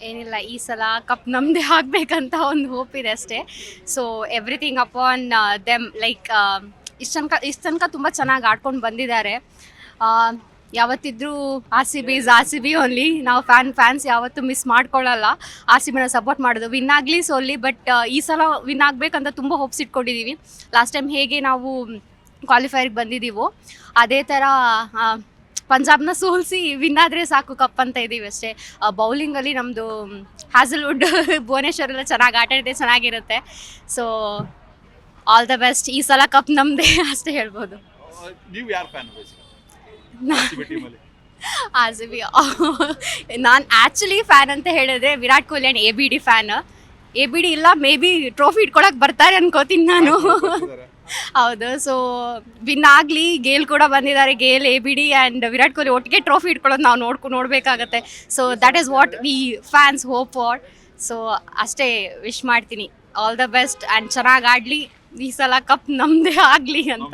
ಏನಿಲ್ಲ, ಈ ಸಲ ಕಪ್ ನಮ್ಮದೇ ಆಗಬೇಕಂತ ಒಂದು ಹೋಪ್ ಇದೆ ಅಷ್ಟೇ. So everything upon them, like ಇಷ್ಟು ತನಕ ತುಂಬ ಚೆನ್ನಾಗಿ ಆಡ್ಕೊಂಡು ಬಂದಿದ್ದಾರೆ. ಯಾವತ್ತಿದ್ರೂ ಆರ್ ಸಿ ಬಿ ಓನ್ಲಿ. ನಾವು ಫ್ಯಾನ್ಸ್ ಯಾವತ್ತೂ ಮಿಸ್ ಮಾಡ್ಕೊಳ್ಳಲ್ಲ. ಆರ್ ಸಿ ಬಿನ ಸಪೋರ್ಟ್ ಮಾಡೋದು, ವಿನ್ ಆಗಲಿ ಸೋಲ್ಲಿ, ಬಟ್ ಈ ಸಲ ವಿನ್ ಆಗಬೇಕಂತ ತುಂಬ ಹೋಪ್ಸ್ ಇಟ್ಕೊಂಡಿದ್ದೀವಿ. ಲಾಸ್ಟ್ ಟೈಮ್ ಹೇಗೆ ನಾವು ಕ್ವಾಲಿಫೈರ್ಗೆ ಬಂದಿದ್ದೀವೋ ಅದೇ ಥರ ಪಂಜಾಬ್ನ ಸೋಲಿಸಿ ವಿನ್ ಆದರೆ ಸಾಕು ಕಪ್ ಅಂತ ಇದ್ದೀವಿ ಅಷ್ಟೇ. ಬೌಲಿಂಗಲ್ಲಿ ನಮ್ಮದು ಹ್ಯಾಸಲ್ವುಡ್ ಭುವನೇಶ್ವರ್ ಎಲ್ಲ ಚೆನ್ನಾಗಿ ಆಟ ಆಡಿದ್ರೆ ಚೆನ್ನಾಗಿರುತ್ತೆ. ಸೊ ಆಲ್ ದ ಬೆಸ್ಟ್, ಈ ಸಲ ಕಪ್ ನಮ್ಮದೇ ಅಷ್ಟೇ ಹೇಳ್ಬೋದು. ನೀವು ಯಾರು ಫ್ಯಾನ್ ಟೀಮಲ್ಲಿ? R C B. ನಾನು ಆ್ಯಕ್ಚುಲಿ ಫ್ಯಾನ್ ಅಂತ ಹೇಳಿದ್ರೆ Virat Kohli and ABD fan. ABD ಇಲ್ಲ, ಮೇ ಬಿ ಟ್ರೋಫಿ ಇಟ್ಕೊಳಕ್ಕೆ ಬರ್ತಾರೆ ಅನ್ಕೋತೀನಿ ನಾನು. ಹೌದು. ಸೊ ವಿನ್ ಆಗಲಿ, ಗೇಲ್ ಕೂಡ ಬಂದಿದ್ದಾರೆ. Gayle, ABD and Virat Kohli ಒಟ್ಟಿಗೆ ಟ್ರೋಫಿ ಇಟ್ಕೊಳ್ಳೋದು ನಾವು ನೋಡಬೇಕಾಗತ್ತೆ. So that is what we fans hope for. So ಅಷ್ಟೇ ವಿಶ್ ಮಾಡ್ತೀನಿ. ಆಲ್ ದ ಬೆಸ್ಟ್ ಆ್ಯಂಡ್ ಚೆನ್ನಾಗಿ ಆಡಲಿ, ಈ ಸಲ ಕಪ್ ನಮ್ಮದೇ ಆಗಲಿ ಅಂತ.